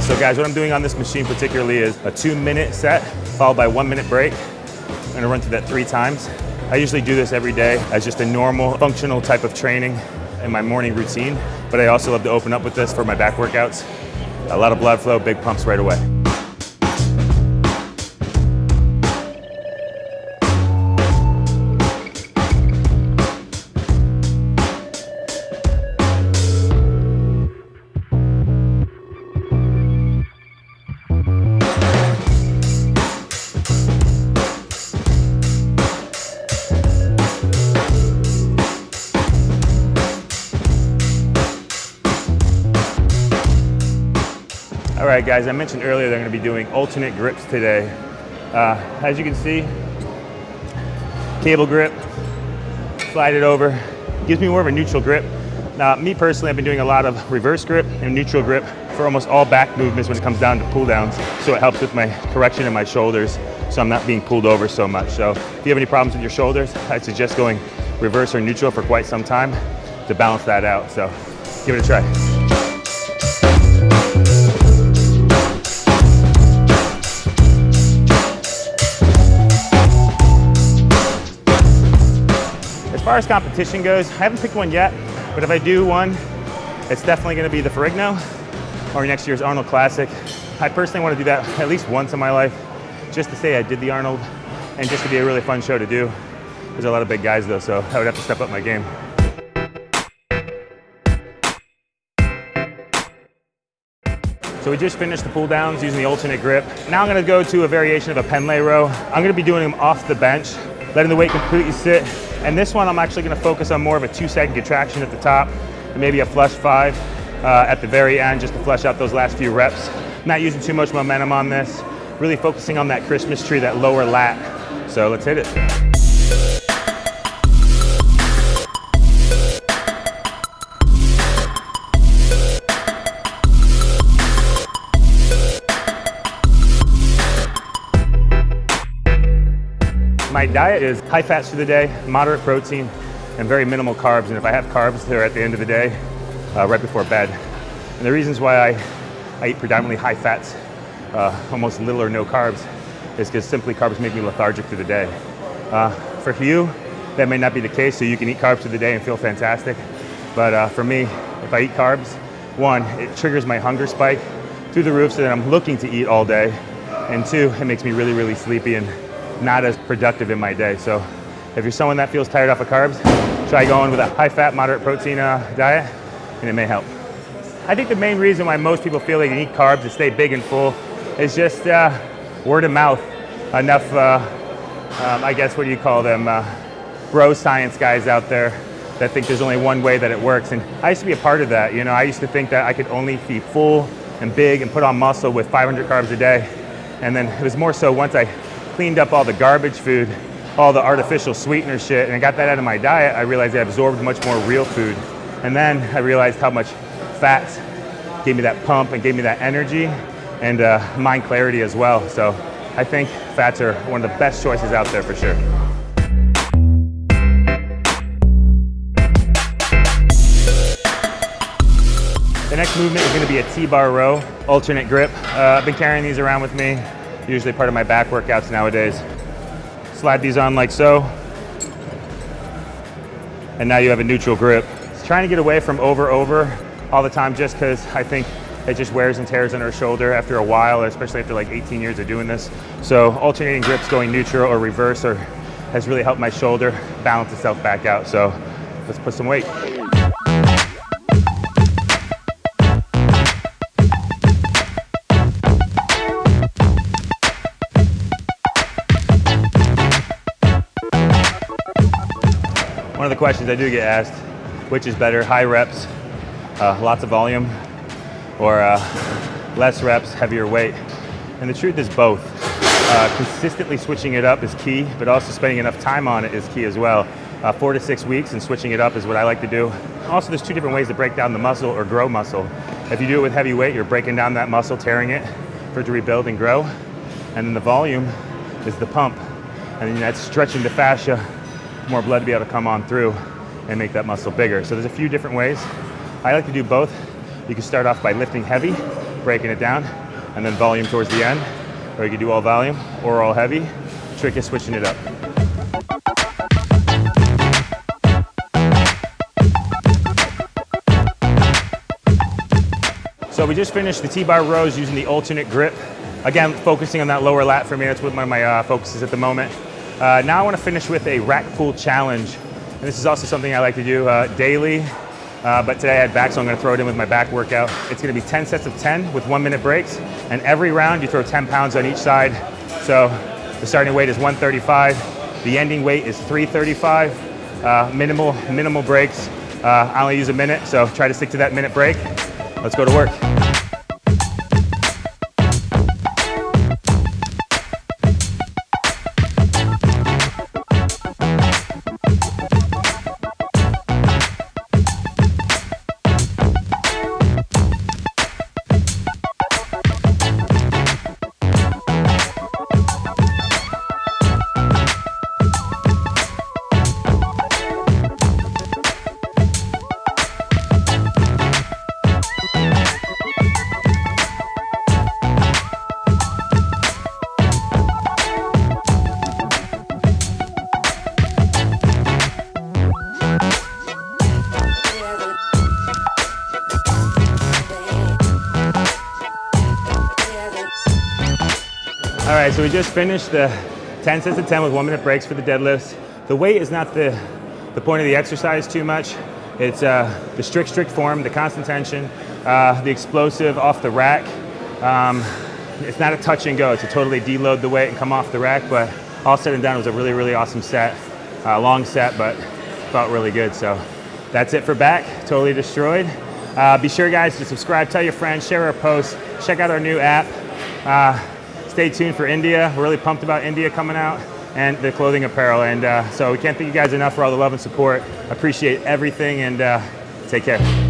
So guys, what I'm doing on this machine particularly is a 2-minute set followed by a 1-minute break. I'm gonna run through that 3 times. I usually do this every day as just a normal functional type of training in my morning routine, but I also love to open up with this for my back workouts. A lot of blood flow, big pumps right away. All right, guys, I mentioned earlier that I'm gonna be doing alternate grips today. As you can see, cable grip, slide it over, gives me more of a neutral grip. Now, me personally, I've been doing a lot of reverse grip and neutral grip for almost all back movements when it comes down to pull downs. So it helps with my correction in my shoulders, so I'm not being pulled over so much. So if you have any problems with your shoulders, I'd suggest going reverse or neutral for quite some time to balance that out. So give it a try. As far as competition goes, I haven't picked one yet, but if I do one, it's definitely gonna be the Ferrigno or next year's Arnold Classic. I personally wanna do that at least once in my life, just to say I did the Arnold and just to be a really fun show to do. There's a lot of big guys though, so I would have to step up my game. So we just finished the pull downs using the alternate grip. Now I'm gonna go to a variation of a pen lay row. I'm gonna be doing them off the bench, letting the weight completely sit. And this one, I'm actually gonna focus on more of a 2-second contraction at the top, and maybe a flush 5 at the very end, just to flesh out those last few reps. Not using too much momentum on this, really focusing on that Christmas tree, that lower lat. So let's hit it. My diet is high fats for the day, moderate protein, and very minimal carbs. And if I have carbs, they're at the end of the day, right before bed. And the reasons why I eat predominantly high fats, almost little or no carbs, is because simply carbs make me lethargic through the day. For you, that may not be the case, so you can eat carbs through the day and feel fantastic. But for me, if I eat carbs, 1, it triggers my hunger spike through the roof so that I'm looking to eat all day. And 2, it makes me really, really sleepy and not as productive in my day. So if you're someone that feels tired off of carbs, try going with a high fat, moderate protein diet, and it may help. I think the main reason why most people feel they can eat carbs to stay big and full is just word of mouth. Enough, I guess, what do you call them, bro science guys out there that think there's only one way that it works. And I used to be a part of that. You know, I used to think that I could only be full and big and put on muscle with 500 carbs a day. And then it was more so once I cleaned up all the garbage food, all the artificial sweetener shit, and I got that out of my diet, I realized I absorbed much more real food. And then I realized how much fats gave me that pump and gave me that energy and mind clarity as well. So I think fats are one of the best choices out there for sure. The next movement is going to be a T-bar row, alternate grip. I've been carrying these around with me, usually part of my back workouts nowadays. Slide these on like so, and now you have a neutral grip. Trying to get away from over all the time, just because I think it just wears and tears on our shoulder after a while, especially after like 18 years of doing this. So alternating grips, going neutral or reverse, has really helped my shoulder balance itself back out. So let's put some weight. One of the questions I do get asked, which is better, high reps, lots of volume, or less reps, heavier weight? And the truth is both. Consistently switching it up is key, but also spending enough time on it is key as well. 4 to 6 weeks and switching it up is what I like to do. Also, there's 2 different ways to break down the muscle or grow muscle. If you do it with heavy weight, you're breaking down that muscle, tearing it for it to rebuild and grow. And then the volume is the pump. And then that's stretching the fascia, more blood to be able to come on through and make that muscle bigger. So there's a few different ways. I like to do both. You can start off by lifting heavy breaking it down, and then volume towards the end. Or you can do all volume or all heavy. Trick is switching it up. So we just finished the T-bar rows using the alternate grip. Again, focusing on that lower lat for me. That's what one of my focuses at the moment. Now I want to finish with a rack pull challenge. And this is also something I like to do daily. But today I had back, so I'm going to throw it in with my back workout. It's going to be 10 sets of 10 with 1-minute breaks. And every round you throw 10 pounds on each side. So the starting weight is 135. The ending weight is 335. Minimal breaks. I only use a minute, so try to stick to that minute break. Let's go to work. All right, so we just finished the 10 sets of 10 with 1-minute breaks for the deadlifts. The weight is not the point of the exercise too much. It's the strict form, the constant tension, the explosive off the rack. It's not a touch and go. It's a totally deload the weight and come off the rack, but all said and done, it was a really awesome set. Long set, but felt really good. So that's it for back, totally destroyed. Be sure, guys, to subscribe, tell your friends, share our posts, check out our new app. Stay tuned for India. We're really pumped about India coming out and the clothing apparel. And so we can't thank you guys enough for all the love and support. Appreciate everything, and take care.